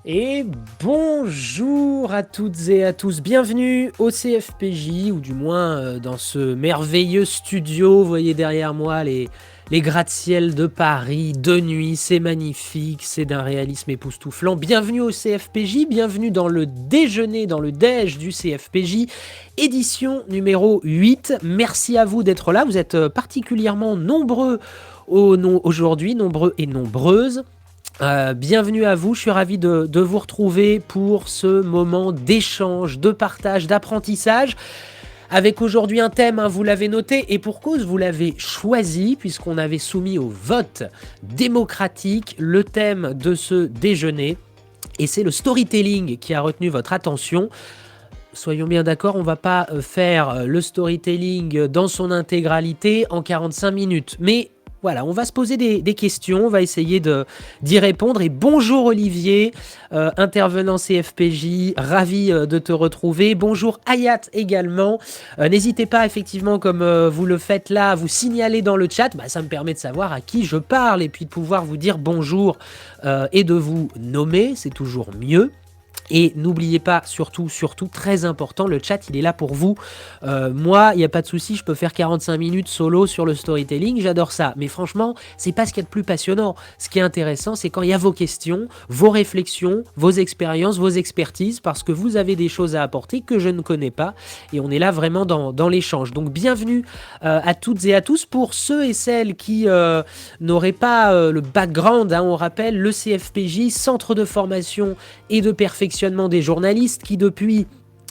Et bonjour à toutes et à tous, bienvenue au CFPJ, ou du moins dans ce merveilleux studio. Vous voyez derrière moi les gratte-ciel de Paris, de nuit, c'est magnifique, c'est d'un réalisme époustouflant. Bienvenue au CFPJ, bienvenue dans le déjeuner, dans le déj du CFPJ, édition numéro 8. Merci à vous d'être là, vous êtes particulièrement nombreux aujourd'hui, nombreux et nombreuses. Bienvenue à vous, je suis ravi de vous retrouver pour ce moment d'échange, de partage, d'apprentissage. Avec aujourd'hui un thème, vous l'avez noté, et pour cause, vous l'avez choisi, puisqu'on avait soumis au vote démocratique le thème de ce déjeuner, et c'est le storytelling qui a retenu votre attention. Soyons bien d'accord, on ne va pas faire le storytelling dans son intégralité en 45 minutes, mais voilà, on va se poser des questions, on va essayer d'y répondre. Et bonjour Olivier, intervenant CFPJ, ravi de te retrouver. Bonjour Hayat également. N'hésitez pas effectivement, comme vous le faites là, à vous signaler dans le chat. Ça me permet de savoir à qui je parle et puis de pouvoir vous dire bonjour et de vous nommer, c'est toujours mieux. Et n'oubliez pas, surtout, très important, le chat, il est là pour vous. Moi, il n'y a pas de souci, je peux faire 45 minutes solo sur le storytelling, j'adore ça. Mais franchement, c'est pas ce qu'il y a de plus passionnant. Ce qui est intéressant, c'est quand il y a vos questions, vos réflexions, vos expériences, vos expertises, parce que vous avez des choses à apporter que je ne connais pas. Et on est là vraiment dans l'échange. Donc, bienvenue à toutes et à tous. Pour ceux et celles qui n'auraient pas le background, on rappelle, le CFPJ, Centre de formation et de perfectionnement des journalistes, qui depuis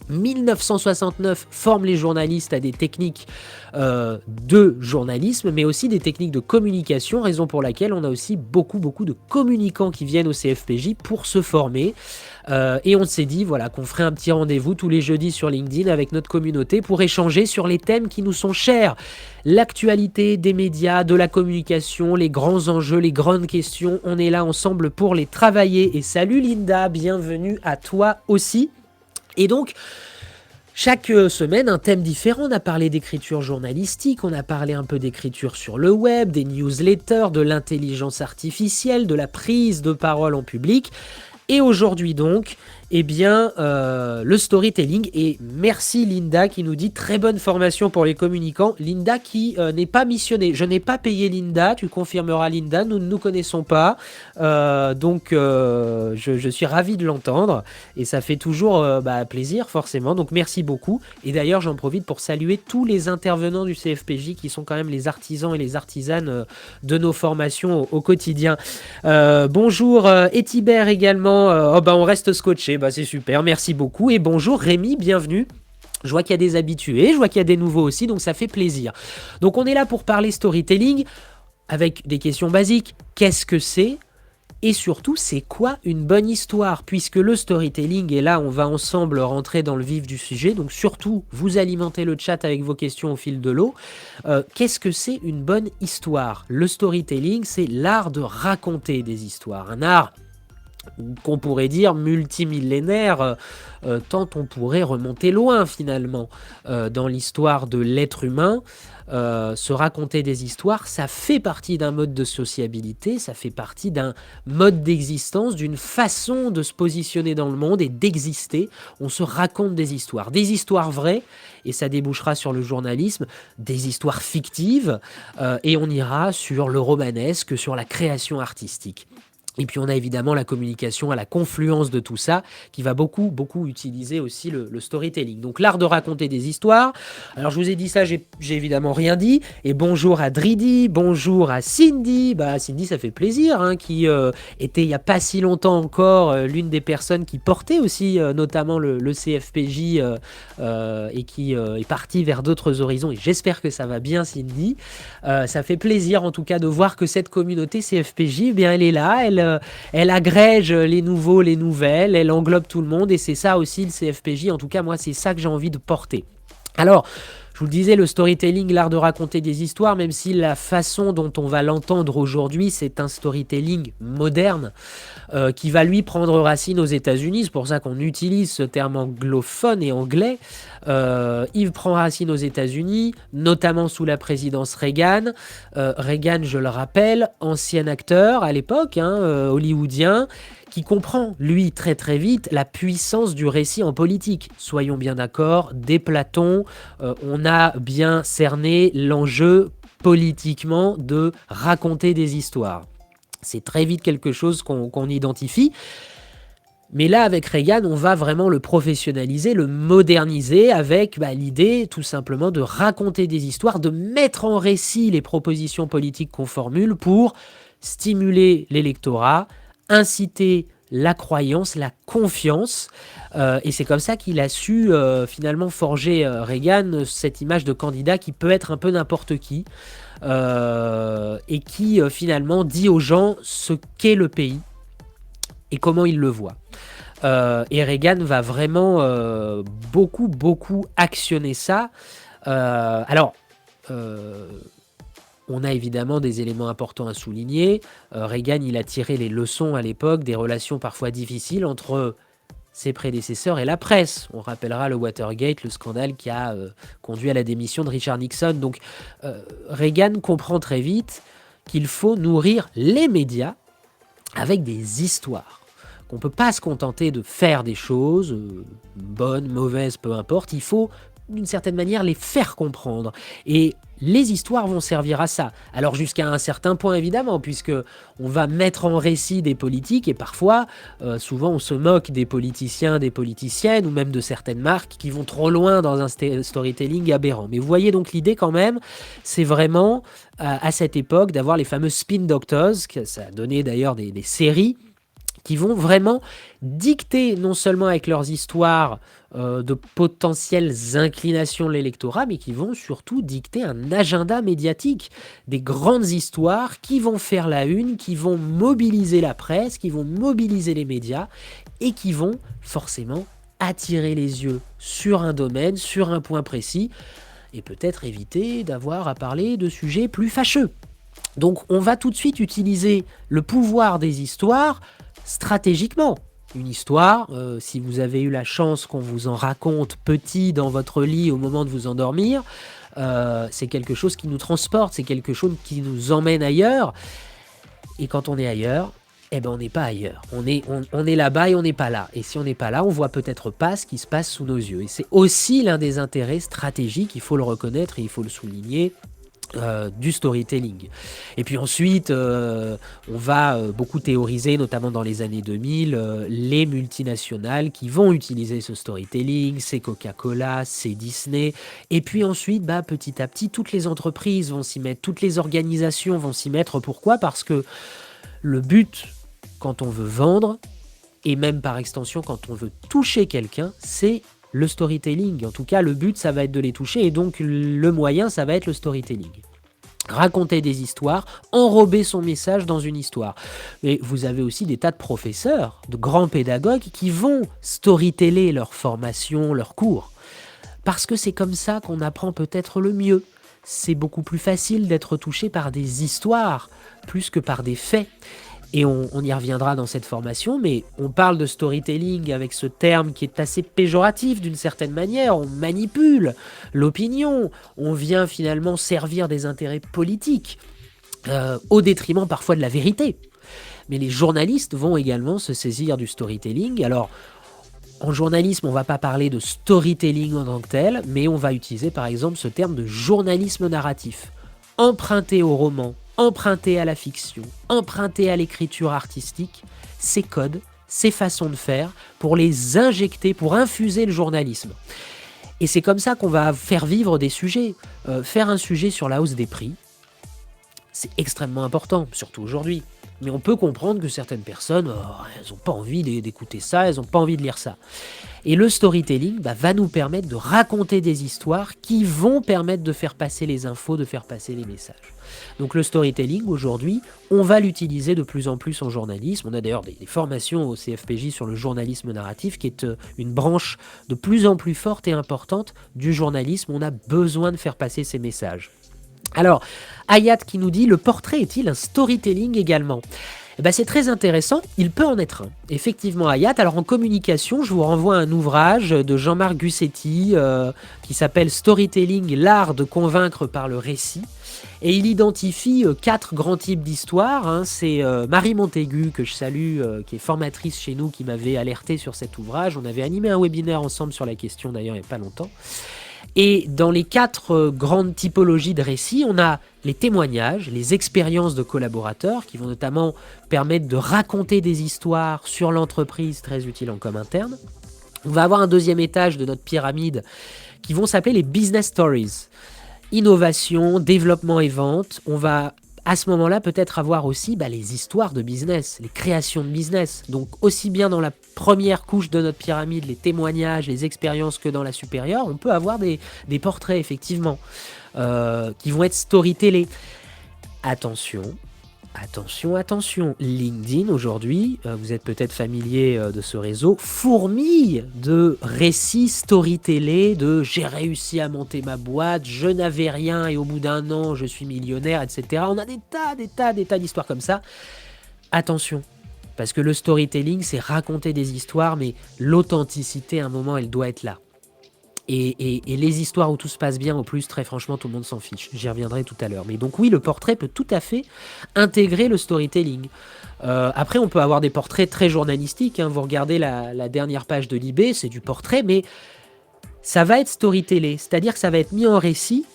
1969 forme les journalistes à des techniques de journalisme, mais aussi des techniques de communication, raison pour laquelle on a aussi beaucoup de communicants qui viennent au CFPJ pour se former. Et on s'est dit voilà, qu'on ferait un petit rendez-vous tous les jeudis sur LinkedIn avec notre communauté pour échanger sur les thèmes qui nous sont chers. L'actualité des médias, de la communication, les grands enjeux, les grandes questions. On est là ensemble pour les travailler. Et salut Linda, bienvenue à toi aussi. Et donc, chaque semaine, un thème différent. On a parlé d'écriture journalistique, on a parlé un peu d'écriture sur le web, des newsletters, de l'intelligence artificielle, de la prise de parole en public. Et aujourd'hui donc, le storytelling. Et merci Linda qui nous dit très bonne formation pour les communicants. Linda qui n'est pas missionnée. Je n'ai pas payé Linda, tu confirmeras Linda, nous ne nous connaissons pas. Je suis ravi de l'entendre et ça fait toujours plaisir forcément. Donc merci beaucoup. Et d'ailleurs j'en profite pour saluer tous les intervenants du CFPJ qui sont quand même les artisans et les artisanes de nos formations au quotidien. Bonjour Etibert également. On reste scotché. C'est super, merci beaucoup. Et bonjour Rémi, bienvenue. Je vois qu'il y a des habitués, je vois qu'il y a des nouveaux aussi, donc ça fait plaisir. Donc on est là pour parler storytelling avec des questions basiques. Qu'est-ce que c'est ? Et surtout, c'est quoi une bonne histoire ? Puisque le storytelling, et là on va ensemble rentrer dans le vif du sujet, donc surtout vous alimentez le chat avec vos questions au fil de l'eau. Qu'est-ce que c'est une bonne histoire ? Le storytelling, c'est l'art de raconter des histoires, un art qu'on pourrait dire multimillénaire, tant on pourrait remonter loin finalement dans l'histoire de l'être humain. Se raconter des histoires, ça fait partie d'un mode de sociabilité, ça fait partie d'un mode d'existence, d'une façon de se positionner dans le monde et d'exister. On se raconte des histoires vraies, et ça débouchera sur le journalisme, des histoires fictives, et on ira sur le romanesque, sur la création artistique. Et puis on a évidemment la communication à la confluence de tout ça, qui va beaucoup utiliser aussi le storytelling. Donc l'art de raconter des histoires. Alors je vous ai dit ça, j'ai évidemment rien dit. Et bonjour à Dridi, bonjour à Cindy. Cindy, ça fait plaisir, qui était il n'y a pas si longtemps encore l'une des personnes qui portait aussi notamment le CFPJ et qui est partie vers d'autres horizons. Et j'espère que ça va bien, Cindy. Ça fait plaisir en tout cas de voir que cette communauté CFPJ, elle est là, elle agrège les nouveaux, les nouvelles, elle englobe tout le monde, et c'est ça aussi le CFPJ. En tout cas, moi, c'est ça que j'ai envie de porter. Alors, je vous le disais, le storytelling, l'art de raconter des histoires, même si la façon dont on va l'entendre aujourd'hui, c'est un storytelling moderne qui va lui prendre racine aux États-Unis. C'est pour ça qu'on utilise ce terme anglophone et anglais. Il prend racine aux États-Unis, notamment sous la présidence Reagan. Reagan, je le rappelle, ancien acteur à l'époque, hollywoodien, qui comprend, lui, très très vite, la puissance du récit en politique. Soyons bien d'accord, dès Platon, on a bien cerné l'enjeu politiquement de raconter des histoires. C'est très vite quelque chose qu'on identifie. Mais là, avec Reagan, on va vraiment le professionnaliser, le moderniser avec l'idée tout simplement de raconter des histoires, de mettre en récit les propositions politiques qu'on formule pour stimuler l'électorat, inciter la croyance, la confiance. Et c'est comme ça qu'il a su finalement forger Reagan, cette image de candidat qui peut être un peu n'importe qui, et qui finalement dit aux gens ce qu'est le pays et comment il le voit. Et Reagan va vraiment beaucoup actionner ça. Alors, on a évidemment des éléments importants à souligner. Reagan, il a tiré les leçons à l'époque des relations parfois difficiles entre ses prédécesseurs et la presse. On rappellera le Watergate, le scandale qui a conduit à la démission de Richard Nixon. Donc, Reagan comprend très vite qu'il faut nourrir les médias avec des histoires. Qu'on ne peut pas se contenter de faire des choses, bonnes, mauvaises, peu importe. Il faut, d'une certaine manière, les faire comprendre. Et les histoires vont servir à ça. Alors jusqu'à un certain point, évidemment, puisque on va mettre en récit des politiques, et parfois, souvent, on se moque des politiciens, des politiciennes, ou même de certaines marques qui vont trop loin dans un storytelling aberrant. Mais vous voyez donc l'idée quand même, c'est vraiment, à cette époque, d'avoir les fameux spin doctors, ça a donné d'ailleurs des séries, qui vont vraiment dicter, non seulement avec leurs histoires de potentielles inclinations de l'électorat, mais qui vont surtout dicter un agenda médiatique, des grandes histoires qui vont faire la une, qui vont mobiliser la presse, qui vont mobiliser les médias, et qui vont forcément attirer les yeux sur un domaine, sur un point précis, et peut-être éviter d'avoir à parler de sujets plus fâcheux. Donc on va tout de suite utiliser le pouvoir des histoires stratégiquement. Une histoire, si vous avez eu la chance qu'on vous en raconte petit dans votre lit au moment de vous endormir, c'est quelque chose qui nous transporte, c'est quelque chose qui nous emmène ailleurs. Et quand on est ailleurs, on n'est pas ailleurs. On est là-bas et on n'est pas là. Et si on n'est pas là, on voit peut-être pas ce qui se passe sous nos yeux. Et c'est aussi l'un des intérêts stratégiques, il faut le reconnaître et il faut le souligner, du storytelling. Et puis ensuite, on va beaucoup théoriser, notamment dans les années 2000, les multinationales qui vont utiliser ce storytelling, c'est Coca-Cola, c'est Disney. Et puis ensuite, petit à petit, toutes les entreprises vont s'y mettre, toutes les organisations vont s'y mettre. Pourquoi ? Parce que le but, quand on veut vendre, et même par extension quand on veut toucher quelqu'un, c'est le storytelling. En tout cas, le but, ça va être de les toucher, et donc le moyen, ça va être le storytelling. Raconter des histoires, enrober son message dans une histoire. Mais vous avez aussi des tas de professeurs, de grands pédagogues qui vont storyteller leur formation, leurs cours. Parce que c'est comme ça qu'on apprend peut-être le mieux. C'est beaucoup plus facile d'être touché par des histoires, plus que par des faits. Et on y reviendra dans cette formation, mais on parle de storytelling avec ce terme qui est assez péjoratif d'une certaine manière. On manipule l'opinion, on vient finalement servir des intérêts politiques, au détriment parfois de la vérité. Mais les journalistes vont également se saisir du storytelling. Alors, en journalisme, on ne va pas parler de storytelling en tant que tel, mais on va utiliser par exemple ce terme de journalisme narratif, emprunté au roman, emprunté à la fiction, emprunté à l'écriture artistique, ces codes, ces façons de faire, pour les injecter, pour infuser le journalisme. Et c'est comme ça qu'on va faire vivre des sujets. Faire un sujet sur la hausse des prix, c'est extrêmement important, surtout aujourd'hui. Mais on peut comprendre que certaines personnes, elles n'ont pas envie d'écouter ça, elles n'ont pas envie de lire ça. Et le storytelling va nous permettre de raconter des histoires qui vont permettre de faire passer les infos, de faire passer les messages. Donc le storytelling, aujourd'hui, on va l'utiliser de plus en plus en journalisme. On a d'ailleurs des formations au CFPJ sur le journalisme narratif, qui est une branche de plus en plus forte et importante du journalisme. On a besoin de faire passer ces messages. Alors, Hayat qui nous dit « Le portrait est-il un storytelling également ?» Eh ben, c'est très intéressant, il peut en être un. Effectivement, Hayat. Alors en communication, je vous renvoie à un ouvrage de Jean-Marc Gussetti qui s'appelle Storytelling, l'art de convaincre par le récit. Et il identifie 4 grands types d'histoires, hein. C'est Marie Montaigu, que je salue, qui est formatrice chez nous, qui m'avait alerté sur cet ouvrage. On avait animé un webinaire ensemble sur la question d'ailleurs il n'y a pas longtemps. Et dans les 4 grandes typologies de récits, on a les témoignages, les expériences de collaborateurs qui vont notamment permettre de raconter des histoires sur l'entreprise, très utiles en com interne. On va avoir un deuxième étage de notre pyramide qui vont s'appeler les business stories. Innovation, développement et vente. On va à ce moment-là peut-être avoir aussi les histoires de business, les créations de business. Donc aussi bien dans la première couche de notre pyramide, les témoignages, les expériences, que dans la supérieure, on peut avoir des portraits effectivement qui vont être storytellés. Attention, LinkedIn aujourd'hui, vous êtes peut-être familier de ce réseau, fourmille de récits storytellés, de j'ai réussi à monter ma boîte, je n'avais rien et au bout d'un an je suis millionnaire, etc. On a des tas d'histoires comme ça. Attention, parce que le storytelling c'est raconter des histoires, mais l'authenticité à un moment elle doit être là. Et les histoires où tout se passe bien, au plus, très franchement, tout le monde s'en fiche. J'y reviendrai tout à l'heure. Mais donc oui, le portrait peut tout à fait intégrer le storytelling. Après, on peut avoir des portraits très journalistiques, hein. Vous regardez la dernière page de Libé, c'est du portrait, mais ça va être storytellé. C'est-à-dire que ça va être mis en récit.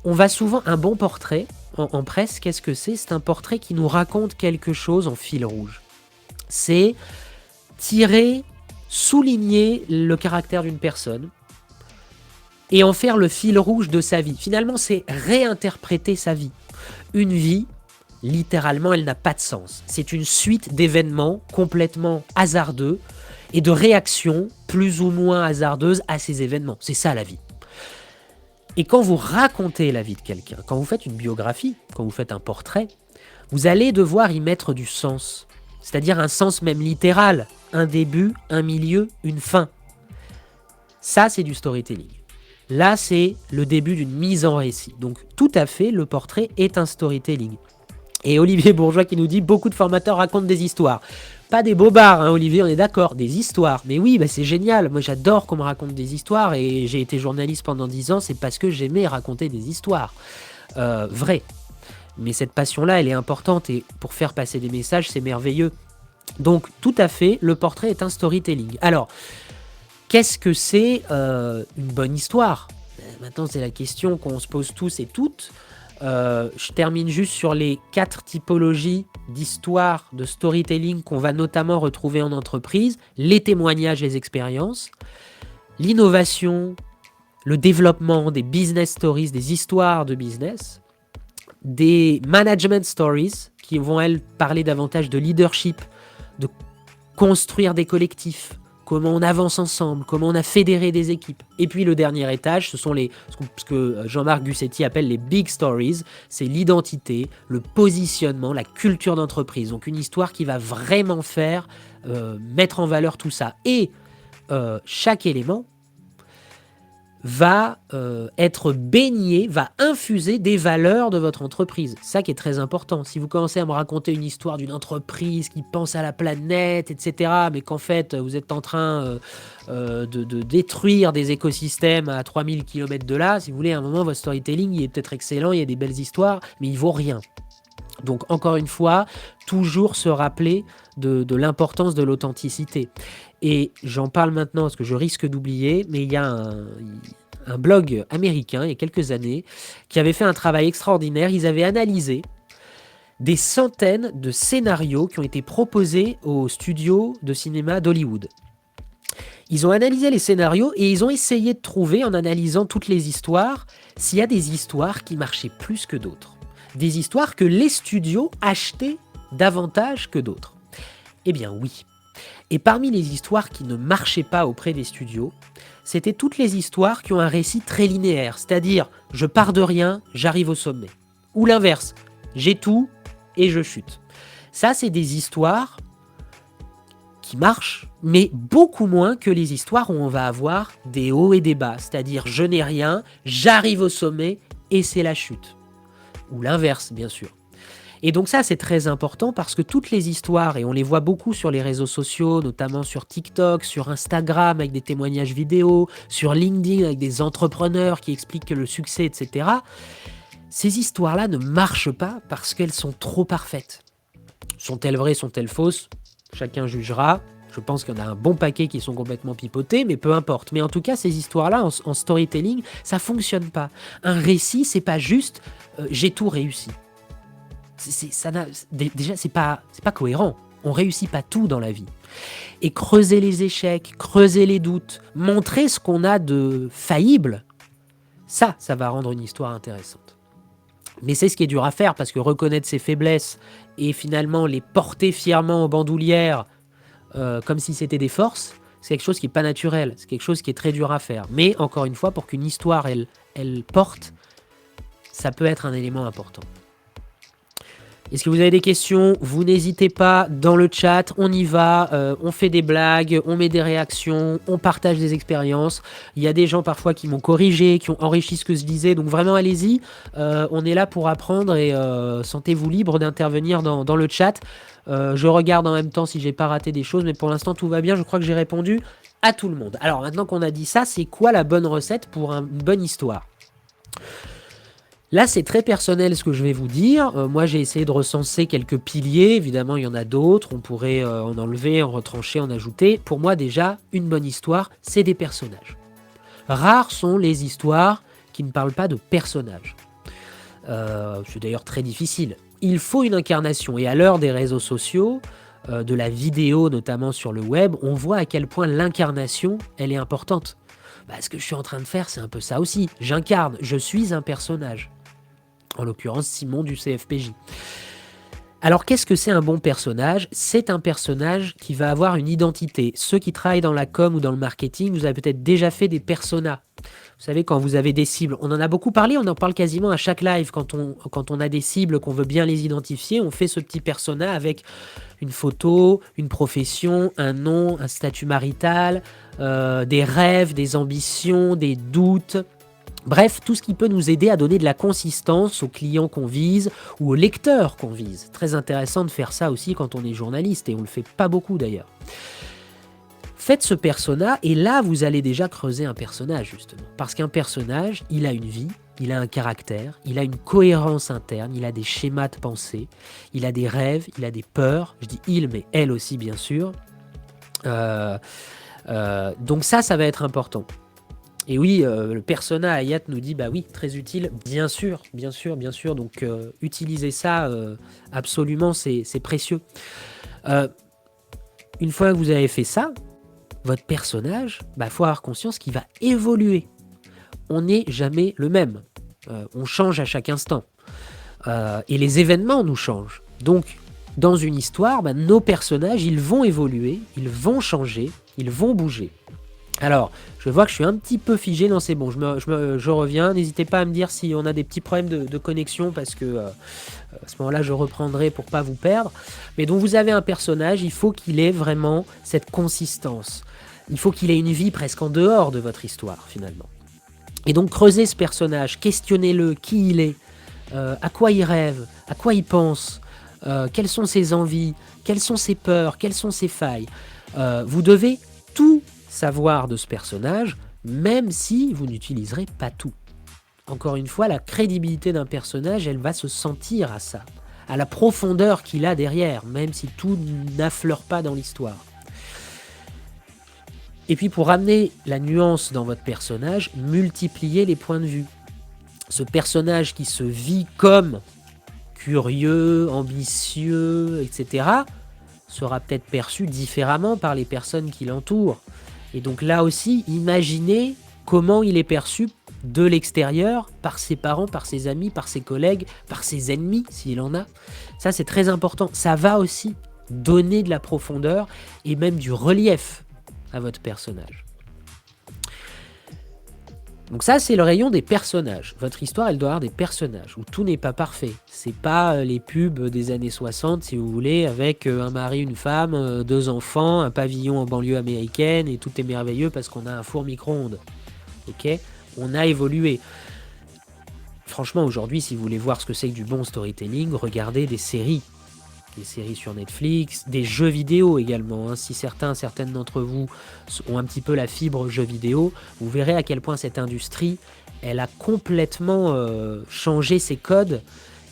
On va souvent... Un bon portrait, en presse, qu'est-ce que c'est? C'est un portrait qui nous raconte quelque chose en fil rouge. C'est tirer, souligner le caractère d'une personne, et en faire le fil rouge de sa vie. Finalement, c'est réinterpréter sa vie. Une vie, littéralement, elle n'a pas de sens. C'est une suite d'événements complètement hasardeux et de réactions plus ou moins hasardeuses à ces événements. C'est ça la vie. Et quand vous racontez la vie de quelqu'un, quand vous faites une biographie, quand vous faites un portrait, vous allez devoir y mettre du sens. C'est-à-dire un sens même littéral. Un début, un milieu, une fin. Ça, c'est du storytelling. Là, c'est le début d'une mise en récit. Donc, tout à fait, le portrait est un storytelling. Et Olivier Bourgeois qui nous dit « Beaucoup de formateurs racontent des histoires ». Pas des bobards, hein, Olivier, on est d'accord, des histoires. Mais oui, c'est génial. Moi, j'adore qu'on me raconte des histoires. Et j'ai été journaliste pendant 10 ans, c'est parce que j'aimais raconter des histoires. Vraies. Mais cette passion-là, elle est importante. Et pour faire passer des messages, c'est merveilleux. Donc, tout à fait, le portrait est un storytelling. Alors... Qu'est-ce que c'est une bonne histoire? Maintenant, c'est la question qu'on se pose tous et toutes. Je termine juste sur les 4 typologies d'histoire, de storytelling qu'on va notamment retrouver en entreprise. Les témoignages, les expériences, l'innovation, le développement, des business stories, des histoires de business, des management stories qui vont, elles, parler davantage de leadership, de construire des collectifs, comment on avance ensemble, comment on a fédéré des équipes. Et puis le dernier étage, ce sont ce que Jean-Marc Gussetti appelle les big stories, c'est l'identité, le positionnement, la culture d'entreprise. Donc une histoire qui va vraiment faire mettre en valeur tout ça. Et chaque élément va être baigné, va infuser des valeurs de votre entreprise. Ça qui est très important. Si vous commencez à me raconter une histoire d'une entreprise qui pense à la planète, etc., mais qu'en fait, vous êtes en train de détruire des écosystèmes à 3000 km de là, si vous voulez, à un moment, votre storytelling, il est peut-être excellent, il y a des belles histoires, mais il vaut rien. Donc, encore une fois, toujours se rappeler de l'importance de l'authenticité. Et j'en parle maintenant parce que je risque d'oublier, mais il y a un blog américain, il y a quelques années, qui avait fait un travail extraordinaire. Ils avaient analysé des centaines de scénarios qui ont été proposés aux studios de cinéma d'Hollywood. Ils ont analysé les scénarios et ils ont essayé de trouver, en analysant toutes les histoires, s'il y a des histoires qui marchaient plus que d'autres. Des histoires que les studios achetaient davantage que d'autres. Eh bien oui. Et parmi les histoires qui ne marchaient pas auprès des studios, c'était toutes les histoires qui ont un récit très linéaire, c'est-à-dire je pars de rien, j'arrive au sommet. Ou l'inverse, j'ai tout et je chute. Ça, c'est des histoires qui marchent, mais beaucoup moins que les histoires où on va avoir des hauts et des bas, c'est-à-dire je n'ai rien, j'arrive au sommet et c'est la chute. Ou l'inverse, bien sûr. Et donc ça, c'est très important parce que toutes les histoires, et on les voit beaucoup sur les réseaux sociaux, notamment sur TikTok, sur Instagram avec des témoignages vidéo, sur LinkedIn avec des entrepreneurs qui expliquent que le succès, etc. Ces histoires-là ne marchent pas parce qu'elles sont trop parfaites. Sont-elles vraies, sont-elles fausses? Chacun jugera. Je pense qu'il y en a un bon paquet qui sont complètement pipotés, mais peu importe. Mais en tout cas, ces histoires-là, en storytelling, ça fonctionne pas. Un récit, c'est pas juste j'ai tout réussi. Déjà, c'est pas cohérent. On réussit pas tout dans la vie. Et creuser les échecs, creuser les doutes, montrer ce qu'on a de faillible, ça va rendre une histoire intéressante. Mais c'est ce qui est dur à faire, parce que reconnaître ses faiblesses et finalement les porter fièrement en bandoulière, comme si c'était des forces, c'est quelque chose qui n'est pas naturel, c'est quelque chose qui est très dur à faire. Mais encore une fois, pour qu'une histoire, elle porte, ça peut être un élément important. Est-ce que vous avez des questions? Vous n'hésitez pas dans le chat, on y va, on fait des blagues, on met des réactions, on partage des expériences. Il y a des gens parfois qui m'ont corrigé, qui ont enrichi ce que je disais, donc vraiment allez-y, on est là pour apprendre et sentez-vous libre d'intervenir dans le chat. Je regarde en même temps si j'ai pas raté des choses, mais pour l'instant tout va bien, je crois que j'ai répondu à tout le monde. Alors maintenant qu'on a dit ça, c'est quoi la bonne recette pour une bonne histoire? Là, c'est très personnel ce que je vais vous dire. Moi, j'ai essayé de recenser quelques piliers. Évidemment, il y en a d'autres. On pourrait en enlever, en retrancher, en ajouter. Pour moi, déjà, une bonne histoire, c'est des personnages. Rares sont les histoires qui ne parlent pas de personnages. C'est d'ailleurs très difficile. Il faut une incarnation. Et à l'heure des réseaux sociaux, de la vidéo, notamment sur le web, on voit à quel point l'incarnation, elle est importante. Ce que je suis en train de faire, c'est un peu ça aussi. J'incarne, je suis un personnage. En l'occurrence, Simon du CFPJ. Alors, qu'est-ce que c'est un bon personnage? C'est un personnage qui va avoir une identité. Ceux qui travaillent dans la com ou dans le marketing, vous avez peut-être déjà fait des personas. Vous savez, quand vous avez des cibles, on en a beaucoup parlé, on en parle quasiment à chaque live. Quand on a des cibles, qu'on veut bien les identifier, on fait ce petit persona avec une photo, une profession, un nom, un statut marital, des rêves, des ambitions, des doutes. Bref, tout ce qui peut nous aider à donner de la consistance aux clients qu'on vise ou aux lecteurs qu'on vise. Très intéressant de faire ça aussi quand on est journaliste, et on ne le fait pas beaucoup d'ailleurs. Faites ce persona, et là, vous allez déjà creuser un personnage, justement. Parce qu'un personnage, il a une vie, il a un caractère, il a une cohérence interne, il a des schémas de pensée, il a des rêves, il a des peurs. Je dis il, mais elle aussi, bien sûr. Donc ça va être important. Et oui, le persona, Hayat nous dit, bah oui, très utile, bien sûr, bien sûr, bien sûr. Donc, utilisez ça, absolument, c'est précieux. Une fois que vous avez fait ça, votre personnage, faut avoir conscience qu'il va évoluer. On n'est jamais le même. On change à chaque instant. Et les événements nous changent. Donc, dans une histoire, nos personnages, ils vont évoluer, ils vont changer, ils vont bouger. Alors, je vois que je suis un petit peu figé, non c'est bon, je reviens, n'hésitez pas à me dire si on a des petits problèmes de connexion, parce que à ce moment-là je reprendrai pour pas vous perdre. Mais donc vous avez un personnage, il faut qu'il ait vraiment cette consistance, il faut qu'il ait une vie presque en dehors de votre histoire finalement. Et donc creusez ce personnage, questionnez-le, qui il est, à quoi il rêve, à quoi il pense, quelles sont ses envies, quelles sont ses peurs, quelles sont ses failles. Vous devez tout savoir de ce personnage, même si vous n'utiliserez pas tout. Encore une fois, la crédibilité d'un personnage, elle va se sentir à ça, à la profondeur qu'il a derrière, même si tout n'affleure pas dans l'histoire. Et puis pour amener la nuance dans votre personnage, multipliez les points de vue. Ce personnage qui se vit comme curieux, ambitieux, etc., sera peut-être perçu différemment par les personnes qui l'entourent. Et donc là aussi, imaginez comment il est perçu de l'extérieur, par ses parents, par ses amis, par ses collègues, par ses ennemis, s'il en a. Ça, c'est très important. Ça va aussi donner de la profondeur et même du relief à votre personnage. Donc ça, c'est le rayon des personnages. Votre histoire, elle doit avoir des personnages, où tout n'est pas parfait. C'est pas les pubs des années 60, si vous voulez, avec un mari, une femme, 2 enfants, un pavillon en banlieue américaine, et tout est merveilleux parce qu'on a un four micro-ondes. Ok ? On a évolué. Franchement, aujourd'hui, si vous voulez voir ce que c'est que du bon storytelling, regardez des séries sur Netflix, des jeux vidéo également, hein. Si certaines d'entre vous ont un petit peu la fibre jeux vidéo, vous verrez à quel point cette industrie, elle a complètement changé ses codes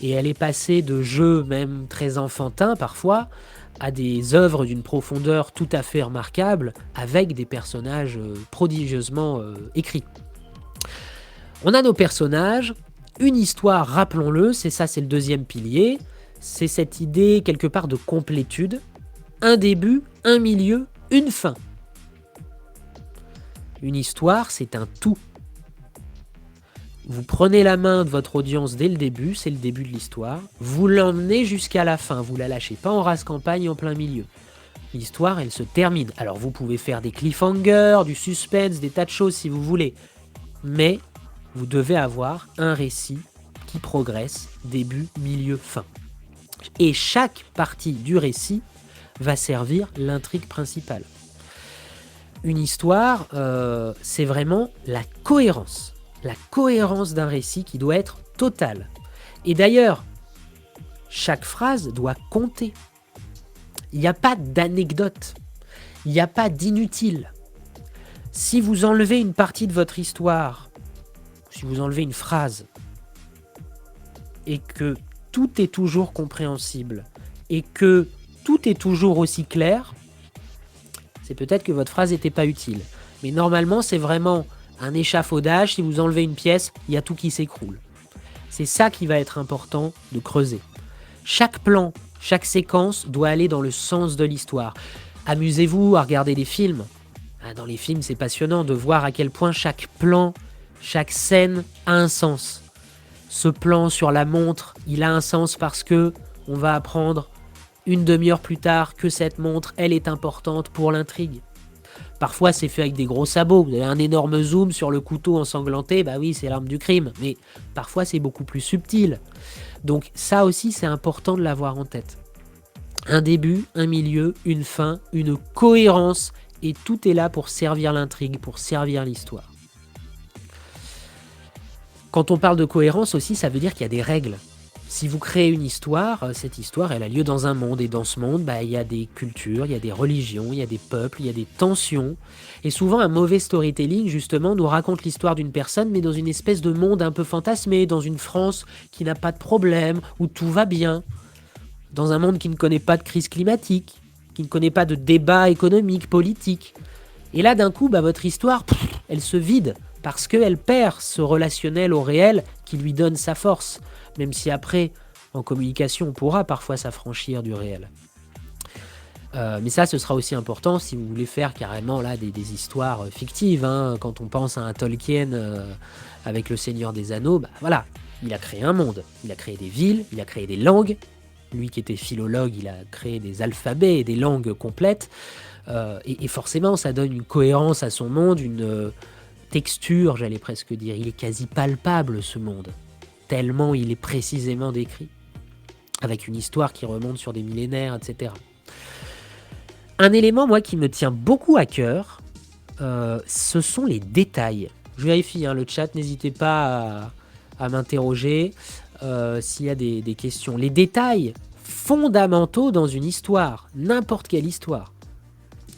et elle est passée de jeux même très enfantins parfois à des œuvres d'une profondeur tout à fait remarquable avec des personnages prodigieusement écrits. On a nos personnages, une histoire, rappelons-le, c'est le deuxième pilier. C'est cette idée quelque part de complétude, un début, un milieu, une fin. Une histoire, c'est un tout. Vous prenez la main de votre audience dès le début, c'est le début de l'histoire, vous l'emmenez jusqu'à la fin, vous la lâchez pas en rase campagne en plein milieu. L'histoire, elle se termine. Alors vous pouvez faire des cliffhangers, du suspense, des tas de choses si vous voulez, mais vous devez avoir un récit qui progresse, début, milieu, fin. Et chaque partie du récit va servir l'intrigue principale. Une histoire, c'est vraiment la cohérence d'un récit qui doit être totale. Et d'ailleurs, chaque phrase doit compter. Il n'y a pas d'anecdote, il n'y a pas d'inutile. Si vous enlevez une partie de votre histoire, si vous enlevez une phrase, et que tout est toujours compréhensible et que tout est toujours aussi clair, c'est peut-être que votre phrase n'était pas utile. Mais normalement, c'est vraiment un échafaudage. Si vous enlevez une pièce, il y a tout qui s'écroule. C'est ça qui va être important de creuser. Chaque plan, chaque séquence doit aller dans le sens de l'histoire. Amusez-vous à regarder des films. Dans les films, c'est passionnant de voir à quel point chaque plan, chaque scène a un sens. Ce plan sur la montre, il a un sens parce que on va apprendre une demi-heure plus tard que cette montre, elle est importante pour l'intrigue. Parfois, c'est fait avec des gros sabots. Vous avez un énorme zoom sur le couteau ensanglanté, bah oui, c'est l'arme du crime. Mais parfois, c'est beaucoup plus subtil. Donc ça aussi, c'est important de l'avoir en tête. Un début, un milieu, une fin, une cohérence, et tout est là pour servir l'intrigue, pour servir l'histoire. Quand on parle de cohérence aussi, ça veut dire qu'il y a des règles. Si vous créez une histoire, cette histoire, elle a lieu dans un monde. Et dans ce monde, il y a des cultures, il y a des religions, il y a des peuples, il y a des tensions. Et souvent, un mauvais storytelling, justement, nous raconte l'histoire d'une personne, mais dans une espèce de monde un peu fantasmé, dans une France qui n'a pas de problème, où tout va bien. Dans un monde qui ne connaît pas de crise climatique, qui ne connaît pas de débat économique, politique. Et là, d'un coup, votre histoire, elle se vide. Parce qu'elle perd ce relationnel au réel qui lui donne sa force. Même si après, en communication, on pourra parfois s'affranchir du réel. Mais ça, ce sera aussi important si vous voulez faire carrément là des histoires fictives. Hein. Quand on pense à un Tolkien avec le Seigneur des Anneaux, voilà, il a créé un monde. Il a créé des villes, il a créé des langues. Lui qui était philologue, il a créé des alphabets et des langues complètes. Et forcément, ça donne une cohérence à son monde, une texture, j'allais presque dire. Il est quasi palpable, ce monde, tellement il est précisément décrit, avec une histoire qui remonte sur des millénaires, etc. Un élément, moi, qui me tient beaucoup à cœur, ce sont les détails. Je vérifie, le chat, n'hésitez pas à m'interroger s'il y a des questions. Les détails fondamentaux dans une histoire, n'importe quelle histoire,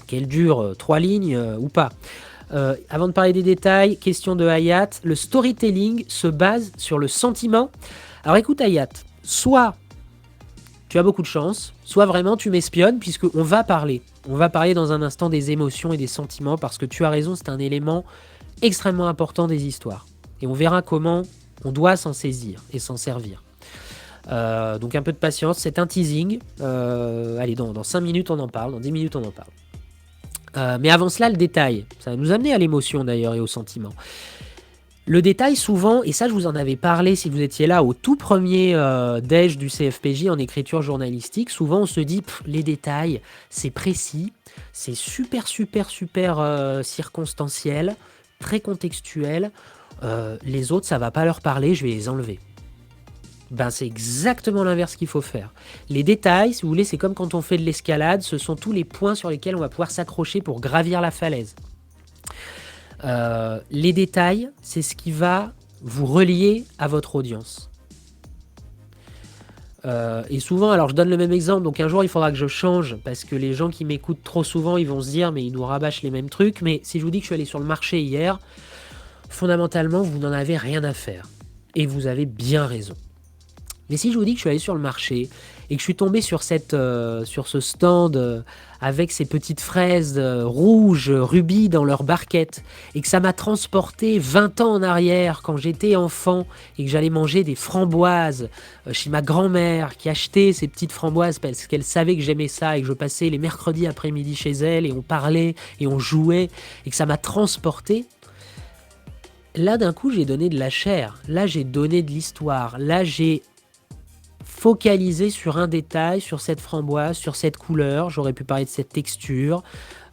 qu'elle dure 3 lignes ou pas. Avant de parler des détails, question de Hayat, le storytelling se base sur le sentiment. Alors écoute Hayat, soit tu as beaucoup de chance, soit vraiment tu m'espionnes puisqu'on va parler. On va parler dans un instant des émotions et des sentiments parce que tu as raison, c'est un élément extrêmement important des histoires. Et on verra comment on doit s'en saisir et s'en servir. Donc un peu de patience, c'est un teasing. Allez, dans 5 minutes on en parle, dans 10 minutes on en parle. Mais avant cela, le détail. Ça va nous amener à l'émotion d'ailleurs et au sentiment. Le détail souvent, et ça je vous en avais parlé si vous étiez là au tout premier déj du CFPJ en écriture journalistique, souvent on se dit les détails, c'est précis, c'est super circonstanciel, très contextuel, les autres ça va pas leur parler, je vais les enlever. C'est exactement l'inverse qu'il faut faire. Les détails, si vous voulez, c'est comme quand on fait de l'escalade, ce sont tous les points sur lesquels on va pouvoir s'accrocher pour gravir la falaise. Les détails, c'est ce qui va vous reliez à votre audience. Et souvent, alors je donne le même exemple, donc un jour il faudra que je change, parce que les gens qui m'écoutent trop souvent, ils vont se dire, mais ils nous rabâchent les mêmes trucs, mais si je vous dis que je suis allé sur le marché hier, fondamentalement, vous n'en avez rien à faire. Et vous avez bien raison. Mais si je vous dis que je suis allé sur le marché et que je suis tombé sur ce stand avec ces petites fraises rouges, rubis dans leur barquette, et que ça m'a transporté 20 ans en arrière quand j'étais enfant et que j'allais manger des framboises chez ma grand-mère qui achetait ces petites framboises parce qu'elle savait que j'aimais ça et que je passais les mercredis après-midi chez elle et on parlait et on jouait et que ça m'a transporté. Là, d'un coup, j'ai donné de la chair. Là, j'ai donné de l'histoire. Là, j'ai focalisé sur un détail, sur cette framboise, sur cette couleur. J'aurais pu parler de cette texture,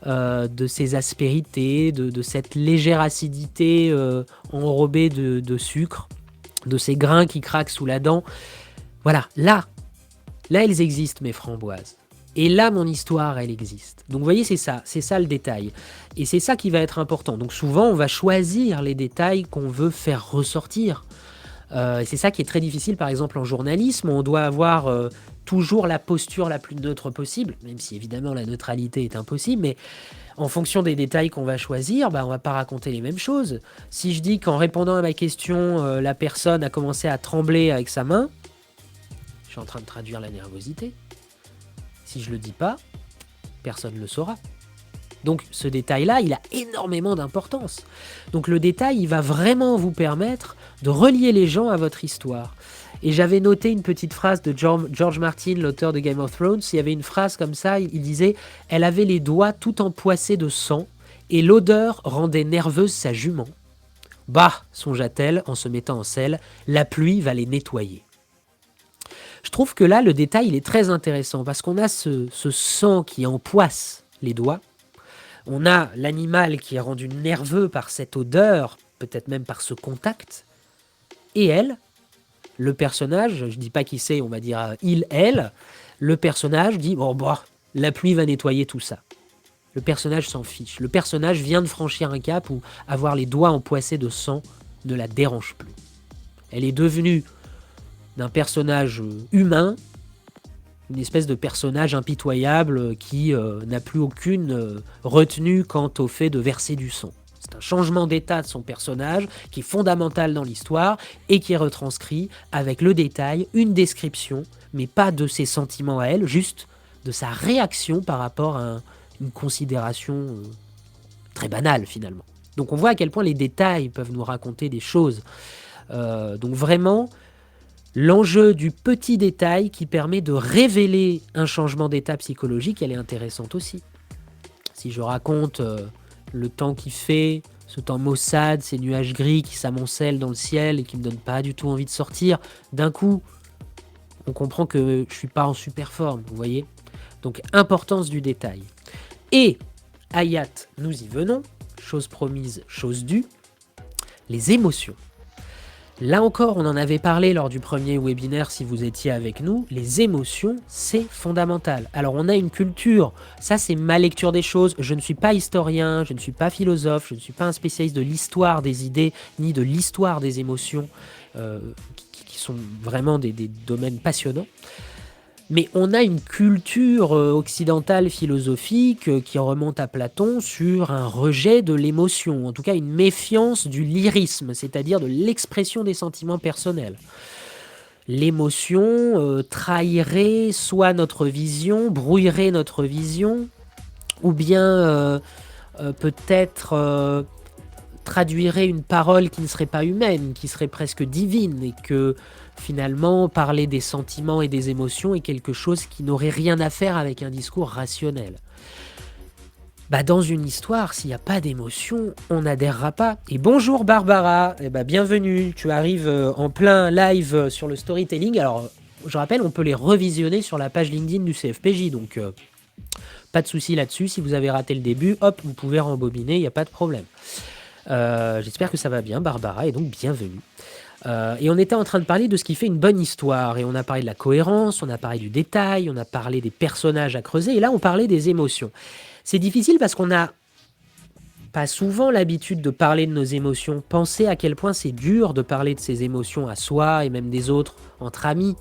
de ses aspérités, de cette légère acidité enrobée de sucre, de ces grains qui craquent sous la dent. Voilà, là, elles existent, mes framboises. Et là, mon histoire, elle existe. Donc, vous voyez, c'est ça le détail. Et c'est ça qui va être important. Donc, souvent, on va choisir les détails qu'on veut faire ressortir. Et c'est ça qui est très difficile, par exemple, en journalisme. On doit avoir toujours la posture la plus neutre possible, même si, évidemment, la neutralité est impossible. Mais en fonction des détails qu'on va choisir, on ne va pas raconter les mêmes choses. Si je dis qu'en répondant à ma question, la personne a commencé à trembler avec sa main, je suis en train de traduire la nervosité. Si je le dis pas, personne ne le saura. Donc ce détail-là, il a énormément d'importance. Donc le détail, il va vraiment vous permettre de relier les gens à votre histoire. Et j'avais noté une petite phrase de George Martin, l'auteur de Game of Thrones. Il y avait une phrase comme ça, il disait « Elle avait les doigts tout empoissés de sang, et l'odeur rendait nerveuse sa jument. Bah, songea-t-elle en se mettant en selle, la pluie va les nettoyer. » Je trouve que là, le détail, il est très intéressant parce qu'on a ce sang qui empoisse les doigts. On a l'animal qui est rendu nerveux par cette odeur, peut-être même par ce contact. Et elle, le personnage, je ne dis pas qui c'est, on va dire il, elle, le personnage dit « Bon, la pluie va nettoyer tout ça ». Le personnage s'en fiche. Le personnage vient de franchir un cap où avoir les doigts empoissés de sang ne la dérange plus. Elle est devenue d'un personnage humain, une espèce de personnage impitoyable qui n'a plus aucune retenue quant au fait de verser du sang. C'est un changement d'état de son personnage qui est fondamental dans l'histoire et qui est retranscrit avec le détail, une description, mais pas de ses sentiments à elle, juste de sa réaction par rapport à une considération très banale finalement. Donc on voit à quel point les détails peuvent nous raconter des choses. Donc vraiment, l'enjeu du petit détail qui permet de révéler un changement d'état psychologique, elle est intéressante aussi. Si je raconte le temps qu'il fait, ce temps maussade, ces nuages gris qui s'amoncellent dans le ciel et qui me donnent pas du tout envie de sortir, d'un coup, on comprend que je suis pas en super forme, vous voyez. Donc, importance du détail. Et, Hayat, nous y venons, chose promise, chose due, les émotions. Là encore, on en avait parlé lors du premier webinaire si vous étiez avec nous, les émotions, c'est fondamental. Alors on a une culture, ça c'est ma lecture des choses, je ne suis pas historien, je ne suis pas philosophe, je ne suis pas un spécialiste de l'histoire des idées, ni de l'histoire des émotions, qui sont vraiment des domaines passionnants. Mais on a une culture occidentale philosophique qui remonte à Platon sur un rejet de l'émotion, en tout cas une méfiance du lyrisme, c'est-à-dire de l'expression des sentiments personnels. L'émotion trahirait soit notre vision, brouillerait notre vision, ou bien peut-être traduirait une parole qui ne serait pas humaine, qui serait presque divine, et que finalement parler des sentiments et des émotions est quelque chose qui n'aurait rien à faire avec un discours rationnel. Dans une histoire, s'il n'y a pas d'émotion, on n'adhérera pas. Et bonjour Barbara, bienvenue, tu arrives en plein live sur le storytelling. Alors, je rappelle, on peut les revisionner sur la page LinkedIn du CFPJ, donc pas de souci là-dessus. Si vous avez raté le début, hop, vous pouvez rembobiner, il n'y a pas de problème. J'espère que ça va bien, Barbara, et donc bienvenue. Et on était en train de parler de ce qui fait une bonne histoire, et on a parlé de la cohérence, on a parlé du détail, on a parlé des personnages à creuser, et là on parlait des émotions. C'est difficile parce qu'on a pas souvent l'habitude de parler de nos émotions. Pensez à quel point c'est dur de parler de ses émotions à soi et même des autres, entre amis.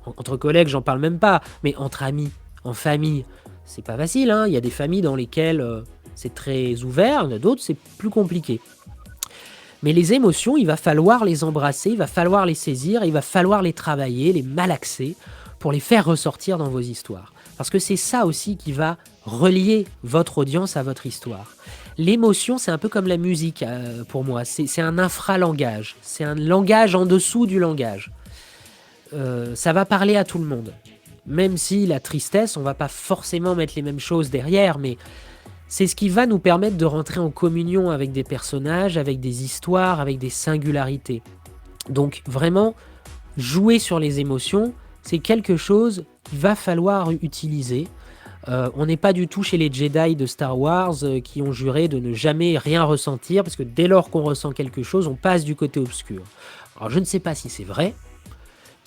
Entre collègues, j'en parle même pas, mais entre amis, en famille, c'est pas facile, hein. Il y a des familles dans lesquelles c'est très ouvert, il y en a d'autres, c'est plus compliqué. Mais les émotions, il va falloir les embrasser, il va falloir les saisir, il va falloir les travailler, les malaxer pour les faire ressortir dans vos histoires. Parce que c'est ça aussi qui va relier votre audience à votre histoire. L'émotion, c'est un peu comme la musique pour moi. C'est un infralangage. C'est un langage en dessous du langage. Ça va parler à tout le monde. Même si la tristesse, on va pas forcément mettre les mêmes choses derrière, mais c'est ce qui va nous permettre de rentrer en communion avec des personnages, avec des histoires, avec des singularités. Donc vraiment, jouer sur les émotions, c'est quelque chose qu'il va falloir utiliser. On n'est pas du tout chez les Jedi de Star Wars qui ont juré de ne jamais rien ressentir, parce que dès lors qu'on ressent quelque chose, on passe du côté obscur. Alors je ne sais pas si c'est vrai,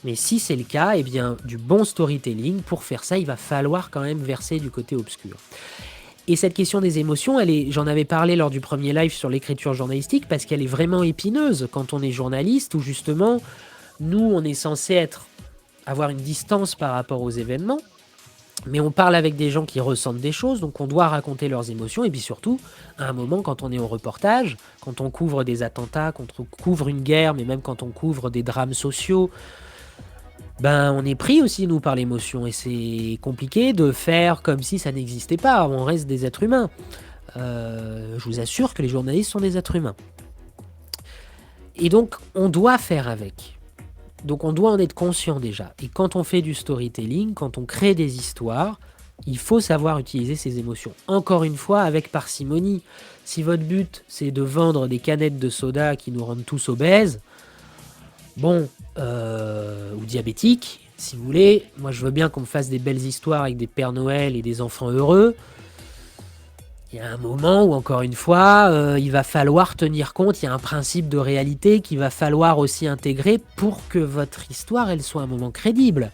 mais si c'est le cas, eh bien, du bon storytelling, pour faire ça, il va falloir quand même verser du côté obscur. Et cette question des émotions, j'en avais parlé lors du premier live sur l'écriture journalistique, parce qu'elle est vraiment épineuse quand on est journaliste, où justement, nous, on est censé avoir une distance par rapport aux événements, mais on parle avec des gens qui ressentent des choses, donc on doit raconter leurs émotions, et puis surtout, à un moment, quand on est au reportage, quand on couvre des attentats, quand on couvre une guerre, mais même quand on couvre des drames sociaux, on est pris aussi, nous, par l'émotion, et c'est compliqué de faire comme si ça n'existait pas, on reste des êtres humains. Je vous assure que les journalistes sont des êtres humains. Et donc, on doit faire avec. Donc, on doit en être conscient déjà. Et quand on fait du storytelling, quand on crée des histoires, il faut savoir utiliser ses émotions. Encore une fois, avec parcimonie. Si votre but, c'est de vendre des canettes de soda qui nous rendent tous obèses, ou diabétiques, si vous voulez. Moi, je veux bien qu'on me fasse des belles histoires avec des Pères Noël et des enfants heureux. Il y a un moment où, encore une fois, il va falloir tenir compte, il y a un principe de réalité qu'il va falloir aussi intégrer pour que votre histoire, elle soit un moment crédible.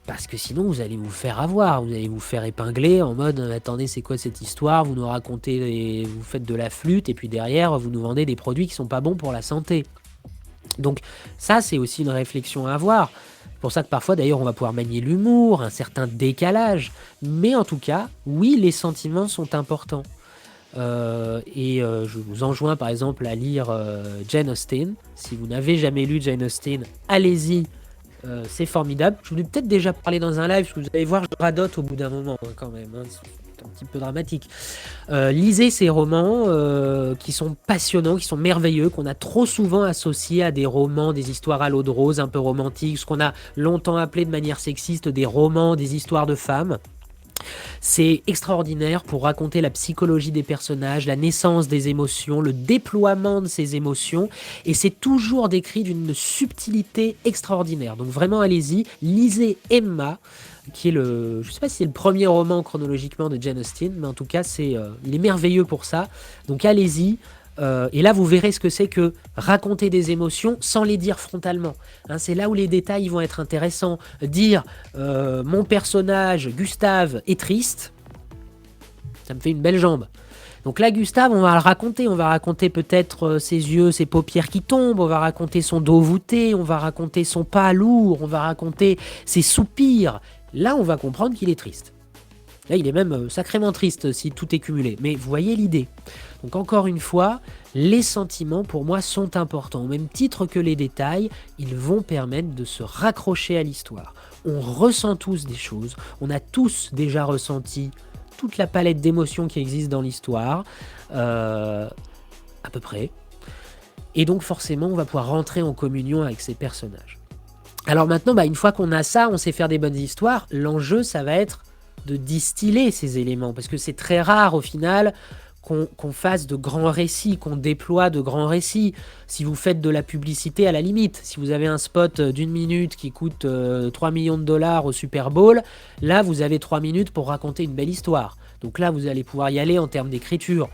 Parce que sinon, vous allez vous faire avoir, vous allez vous faire épingler en mode « Attendez, c'est quoi cette histoire ? Vous nous racontez, vous faites de la flûte, et puis derrière, vous nous vendez des produits qui sont pas bons pour la santé. » Donc ça, c'est aussi une réflexion à avoir. C'est pour ça que parfois, d'ailleurs, on va pouvoir manier l'humour, un certain décalage. Mais en tout cas, oui, les sentiments sont importants. Je vous enjoins, par exemple, à lire Jane Austen. Si vous n'avez jamais lu Jane Austen, allez-y. C'est formidable. Je vous ai peut-être déjà parlé dans un live, parce que vous allez voir, je radote au bout d'un moment, quand même. C'est un petit peu dramatique. Lisez ces romans qui sont passionnants, qui sont merveilleux, qu'on a trop souvent associés à des romans, des histoires à l'eau de rose, un peu romantiques, ce qu'on a longtemps appelé de manière sexiste des romans, des histoires de femmes. C'est extraordinaire pour raconter la psychologie des personnages, la naissance des émotions, le déploiement de ces émotions, et c'est toujours décrit d'une subtilité extraordinaire. Donc vraiment, allez-y, lisez Emma, qui est je ne sais pas si c'est le premier roman chronologiquement de Jane Austen, mais en tout cas, il est merveilleux pour ça. Donc allez-y. Et là, vous verrez ce que c'est que raconter des émotions sans les dire frontalement. Hein, c'est là où les détails vont être intéressants. Dire mon personnage, Gustave, est triste, ça me fait une belle jambe. Donc là, Gustave, on va le raconter. On va raconter peut-être ses yeux, ses paupières qui tombent. On va raconter son dos voûté. On va raconter son pas lourd. On va raconter ses soupirs. Là, on va comprendre qu'il est triste. Là, il est même sacrément triste si tout est cumulé. Mais vous voyez l'idée. Donc encore une fois, les sentiments pour moi sont importants. Au même titre que les détails, ils vont permettre de se raccrocher à l'histoire. On ressent tous des choses. On a tous déjà ressenti toute la palette d'émotions qui existe dans l'histoire. À peu près. Et donc forcément, on va pouvoir rentrer en communion avec ces personnages. Alors maintenant, une fois qu'on a ça, on sait faire des bonnes histoires. L'enjeu, ça va être de distiller ces éléments, parce que c'est très rare au final qu'on fasse de grands récits, qu'on déploie de grands récits. Si vous faites de la publicité, à la limite, si vous avez un spot d'1 minute qui coûte 3 millions de dollars au Super Bowl, là vous avez 3 minutes pour raconter une belle histoire. Donc là vous allez pouvoir y aller en termes d'écriture.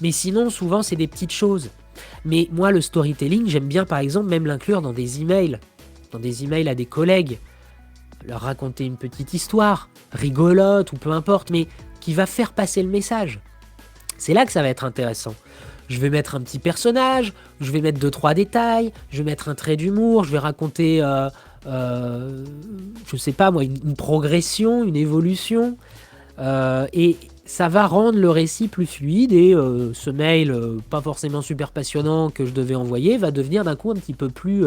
Mais sinon, souvent c'est des petites choses. Mais moi, le storytelling, j'aime bien par exemple même l'inclure dans des emails à des collègues. Leur raconter une petite histoire, rigolote ou peu importe, mais qui va faire passer le message. C'est là que ça va être intéressant. Je vais mettre un petit personnage, je vais mettre 2-3 détails, je vais mettre un trait d'humour, je vais raconter, je sais pas moi, une progression, une évolution. Et ça va rendre le récit plus fluide et ce mail, pas forcément super passionnant que je devais envoyer, va devenir d'un coup un petit peu plus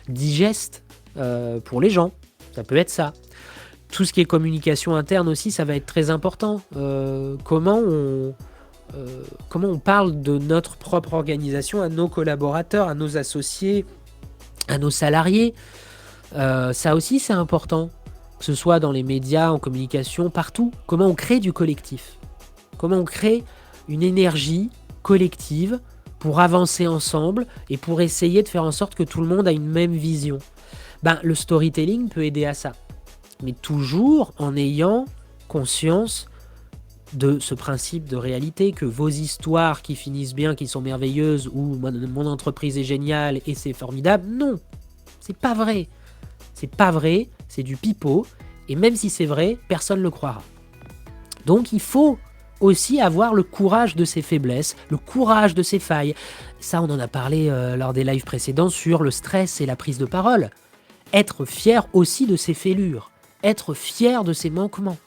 digeste pour les gens. Ça peut être ça. Tout ce qui est communication interne aussi, ça va être très important. Comment on parle de notre propre organisation à nos collaborateurs, à nos associés, à nos salariés. Ça aussi, c'est important. Que ce soit dans les médias, en communication, partout. Comment on crée du collectif. Comment on crée une énergie collective pour avancer ensemble et pour essayer de faire en sorte que tout le monde a une même vision. Le storytelling peut aider à ça. Mais toujours en ayant conscience de ce principe de réalité, que vos histoires qui finissent bien, qui sont merveilleuses, ou mon entreprise est géniale et c'est formidable, non, c'est pas vrai. C'est pas vrai, c'est du pipeau, et même si c'est vrai, personne ne le croira. Donc il faut aussi avoir le courage de ses faiblesses, le courage de ses failles. Ça, on en a parlé lors des lives précédents sur le stress et la prise de parole. Être fier aussi de ses fêlures, être fier de ses manquements.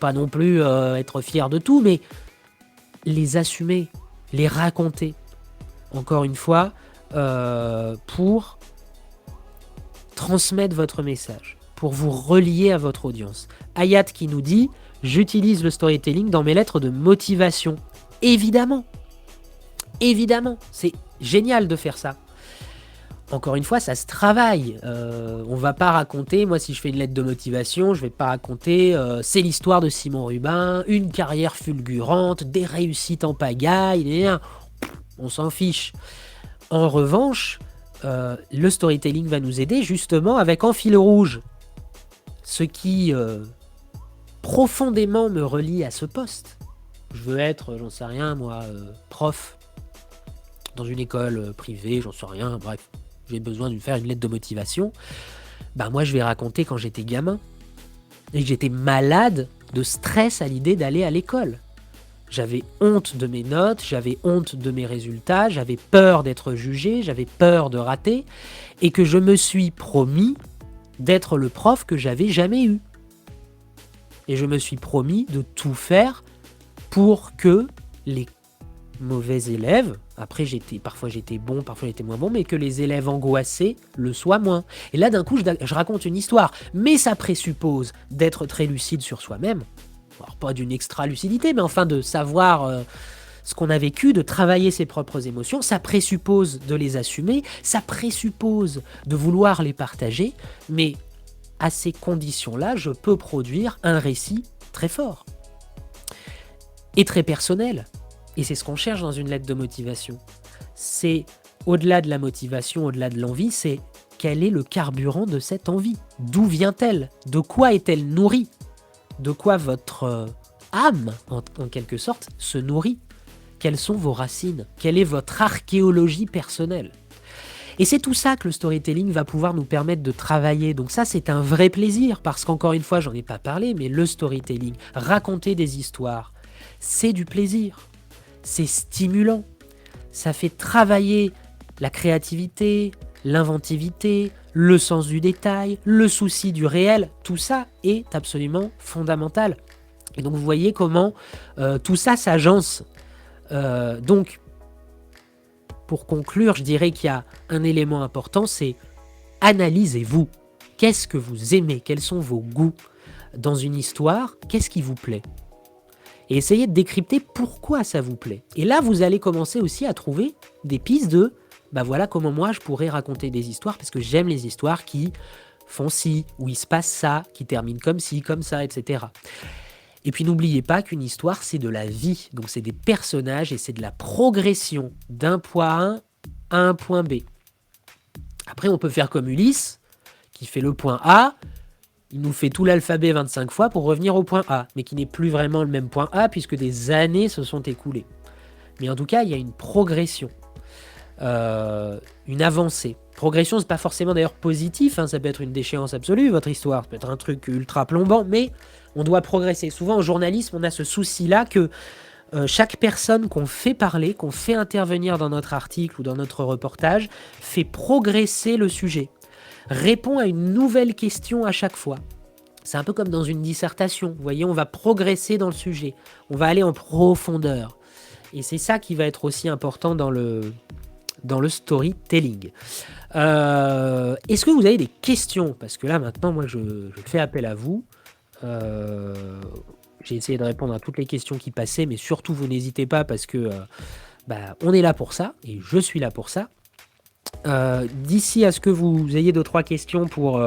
Pas non plus être fier de tout, mais les assumer, les raconter. Encore une fois, pour transmettre votre message, pour vous relier à votre audience. Hayat qui nous dit « J'utilise le storytelling dans mes lettres de motivation. » Évidemment, c'est génial de faire ça. Encore une fois, ça se travaille. On va pas raconter, moi si je fais une lettre de motivation, je vais pas raconter c'est l'histoire de Simon Rubin, une carrière fulgurante, des réussites en pagaille, on s'en fiche. En revanche, le storytelling va nous aider justement avec en fil rouge ce qui profondément me relie à ce poste. Je veux être, j'en sais rien moi, prof dans une école privée, j'en sais rien, bref. J'ai besoin de faire une lettre de motivation, moi je vais raconter quand j'étais gamin et que j'étais malade de stress à l'idée d'aller à l'école. J'avais honte de mes notes, j'avais honte de mes résultats, j'avais peur d'être jugé, j'avais peur de rater et que je me suis promis d'être le prof que j'avais jamais eu. Et je me suis promis de tout faire pour que les mauvais élèves, après parfois j'étais bon, parfois j'étais moins bon, mais que les élèves angoissés le soient moins. Et là d'un coup je raconte une histoire, mais ça présuppose d'être très lucide sur soi-même. Alors pas d'une extra lucidité, mais enfin de savoir ce qu'on a vécu, de travailler ses propres émotions. Ça présuppose de les assumer, ça présuppose de vouloir les partager, mais à ces conditions-là, je peux produire un récit très fort et très personnel. Et c'est ce qu'on cherche dans une lettre de motivation. C'est, au-delà de la motivation, au-delà de l'envie, c'est quel est le carburant de cette envie? D'où vient-elle? De quoi est-elle nourrie? De quoi votre âme, en quelque sorte, se nourrit? Quelles sont vos racines? Quelle est votre archéologie personnelle? Et c'est tout ça que le storytelling va pouvoir nous permettre de travailler. Donc ça, c'est un vrai plaisir, parce qu'encore une fois, j'en ai pas parlé, mais le storytelling, raconter des histoires, c'est du plaisir. C'est stimulant, ça fait travailler la créativité, l'inventivité, le sens du détail, le souci du réel, tout ça est absolument fondamental. Et donc vous voyez comment tout ça s'agence. Donc, pour conclure, je dirais qu'il y a un élément important, c'est analysez-vous. Qu'est-ce que vous aimez? Quels sont vos goûts dans une histoire? Qu'est-ce qui vous plaît? Et essayez de décrypter pourquoi ça vous plaît. Et là, vous allez commencer aussi à trouver des pistes de voilà comment moi je pourrais raconter des histoires, parce que j'aime les histoires qui font ci, où il se passe ça, qui terminent comme ci, comme ça, etc. Et puis n'oubliez pas qu'une histoire, c'est de la vie. Donc c'est des personnages et c'est de la progression d'un point A à un point B. Après, on peut faire comme Ulysse, qui fait le point A, il nous fait tout l'alphabet 25 fois pour revenir au point A, mais qui n'est plus vraiment le même point A puisque des années se sont écoulées. Mais en tout cas, il y a une progression, une avancée. Progression, c'est pas forcément d'ailleurs positif, ça peut être une déchéance absolue, votre histoire, ça peut être un truc ultra plombant, mais on doit progresser. Souvent, en journalisme, on a ce souci-là que chaque personne qu'on fait parler, qu'on fait intervenir dans notre article ou dans notre reportage, fait progresser le sujet, répond à une nouvelle question à chaque fois. C'est un peu comme dans une dissertation. Vous voyez, on va progresser dans le sujet. On va aller en profondeur. Et c'est ça qui va être aussi important dans le storytelling. Est-ce que vous avez des questions? Parce que là, maintenant, moi, je fais appel à vous. J'ai essayé de répondre à toutes les questions qui passaient, mais surtout, vous n'hésitez pas parce que on est là pour ça, et je suis là pour ça. D'ici à ce que vous ayez 2-3 questions pour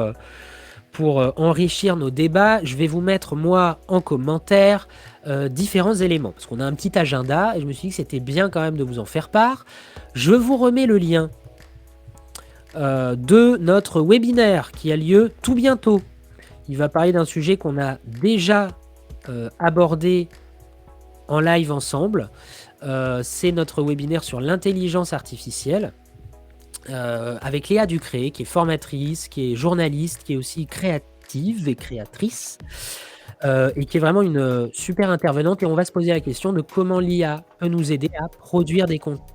enrichir nos débats, je vais vous mettre, moi, en commentaire, différents éléments. Parce qu'on a un petit agenda, et je me suis dit que c'était bien quand même de vous en faire part. Je vous remets le lien de notre webinaire qui a lieu tout bientôt. Il va parler d'un sujet qu'on a déjà abordé en live ensemble. C'est notre webinaire sur l'intelligence artificielle. Avec Léa Ducré, qui est formatrice, qui est journaliste, qui est aussi créative et créatrice, et qui est vraiment une super intervenante. Et on va se poser la question de comment l'IA peut nous aider à produire des contenus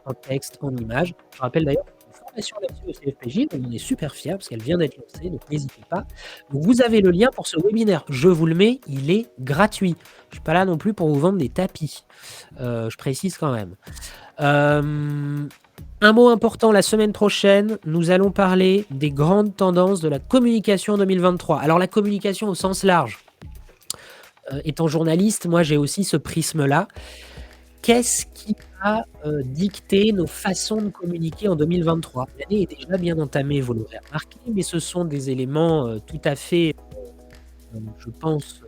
en texte, en images. Je rappelle d'ailleurs une formation là-dessus au CFPJ, on en est super fiers parce qu'elle vient d'être lancée, donc n'hésitez pas. Donc vous avez le lien pour ce webinaire. Je vous le mets, il est gratuit. Je ne suis pas là non plus pour vous vendre des tapis. Je précise quand même. Un mot important, la semaine prochaine, nous allons parler des grandes tendances de la communication 2023. Alors la communication au sens large. Étant journaliste, moi j'ai aussi ce prisme-là. Qu'est-ce qui a dicté nos façons de communiquer en 2023? L'année est déjà bien entamée, vous l'aurez remarqué, mais ce sont des éléments tout à fait, je pense,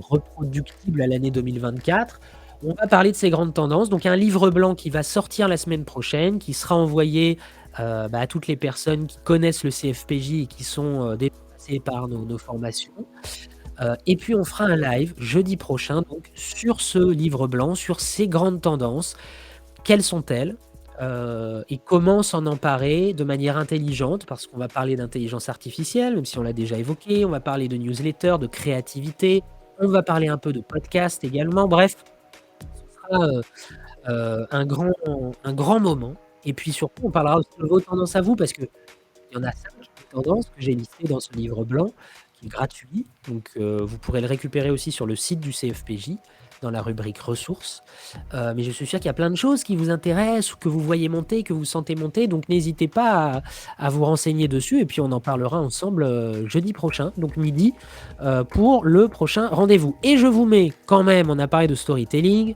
reproductibles à l'année 2024. On va parler de ces grandes tendances. Donc, un livre blanc qui va sortir la semaine prochaine, qui sera envoyé à toutes les personnes qui connaissent le CFPJ et qui sont dépassées par nos formations. Et puis, on fera un live jeudi prochain donc, sur ce livre blanc, sur ces grandes tendances. Quelles sont-elles et comment s'en emparer de manière intelligente, parce qu'on va parler d'intelligence artificielle, même si on l'a déjà évoqué. On va parler de newsletter, de créativité. On va parler un peu de podcast également. Bref, un grand moment. Et puis surtout, on parlera aussi de vos tendances à vous, parce qu'il y en a 5 tendances que j'ai listées dans ce livre blanc, qui est gratuit. Donc, vous pourrez le récupérer aussi sur le site du CFPJ, dans la rubrique ressources. Mais je suis sûr qu'il y a plein de choses qui vous intéressent, ou que vous voyez monter, que vous sentez monter. Donc, n'hésitez pas à vous renseigner dessus. Et puis, on en parlera ensemble jeudi prochain, donc midi, pour le prochain rendez-vous. Et je vous mets quand même, on a parlé de storytelling.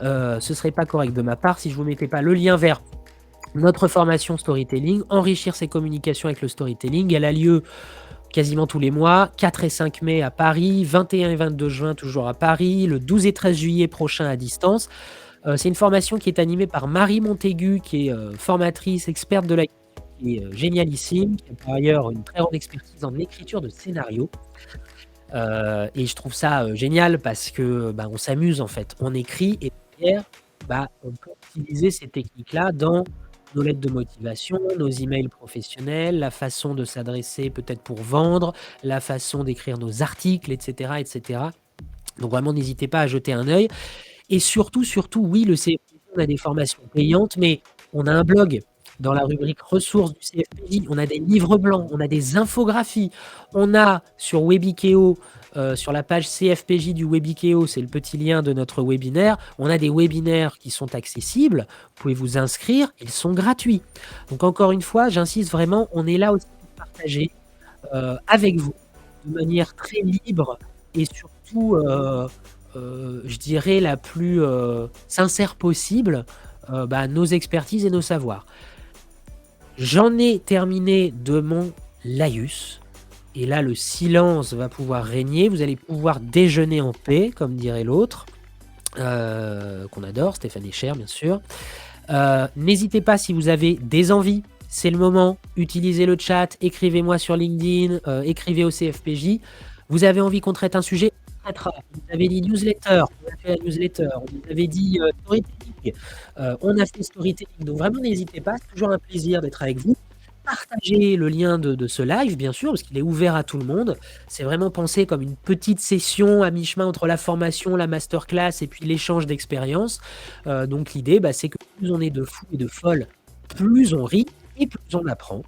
Ce serait pas correct de ma part si je vous mettais pas le lien vers notre formation storytelling, enrichir ses communications avec le storytelling. Elle a lieu quasiment tous les mois, 4 et 5 mai à Paris, 21 et 22 juin toujours à Paris, le 12 et 13 juillet prochain à distance. C'est une formation qui est animée par Marie Montaigu, qui est formatrice, experte de la qui est génialissime, qui a par ailleurs une très grande expertise en écriture de scénario. Et je trouve ça génial parce que on s'amuse en fait. On écrit et derrière, on peut utiliser ces techniques-là dans nos lettres de motivation, nos emails professionnels, la façon de s'adresser peut-être pour vendre, la façon d'écrire nos articles, etc., etc. Donc vraiment, n'hésitez pas à jeter un œil. Et surtout, oui, le CFPJ, on a des formations payantes, mais on a un blog dans la rubrique ressources du CFPJ, on a des livres blancs, on a des infographies, on a sur Webikeo, sur la page CFPJ du Webikeo, c'est le petit lien de notre webinaire, on a des webinaires qui sont accessibles, vous pouvez vous inscrire, ils sont gratuits. Donc encore une fois, j'insiste vraiment, on est là aussi pour partager avec vous, de manière très libre et surtout, je dirais, la plus sincère possible, nos expertises et nos savoirs. J'en ai terminé de mon laïus. Et là, le silence va pouvoir régner. Vous allez pouvoir déjeuner en paix, comme dirait l'autre, qu'on adore, Stéphane Echer, bien sûr. N'hésitez pas si vous avez des envies. C'est le moment. Utilisez le chat. Écrivez-moi sur LinkedIn. Écrivez au CFPJ. Vous avez envie qu'on traite un sujet, on traitera. Vous avez dit newsletter. On a fait la newsletter. Vous avez dit storytelling. On a fait storytelling. Donc vraiment, n'hésitez pas. C'est toujours un plaisir d'être avec vous. partager le lien de ce live, bien sûr, parce qu'il est ouvert à tout le monde. C'est vraiment pensé comme une petite session à mi-chemin entre la formation, la masterclass et puis l'échange d'expériences. Donc l'idée, c'est que plus on est de fous et de folles, plus on rit et plus on apprend.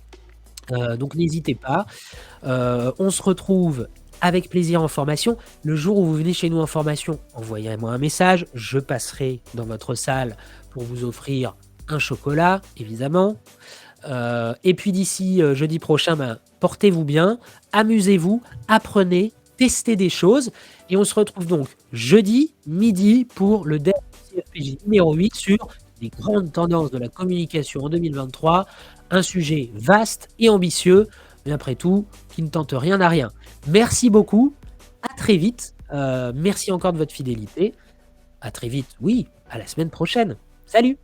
Donc n'hésitez pas. On se retrouve avec plaisir en formation. Le jour où vous venez chez nous en formation, envoyez-moi un message. Je passerai dans votre salle pour vous offrir un chocolat, évidemment. Et puis d'ici jeudi prochain, portez-vous bien, amusez-vous, apprenez, testez des choses. Et on se retrouve donc jeudi midi pour le dernier CFPJ numéro 8 sur les grandes tendances de la communication en 2023. Un sujet vaste et ambitieux, mais après tout, qui ne tente rien à rien. Merci beaucoup, à très vite. Merci encore de votre fidélité. À très vite, oui, à la semaine prochaine. Salut!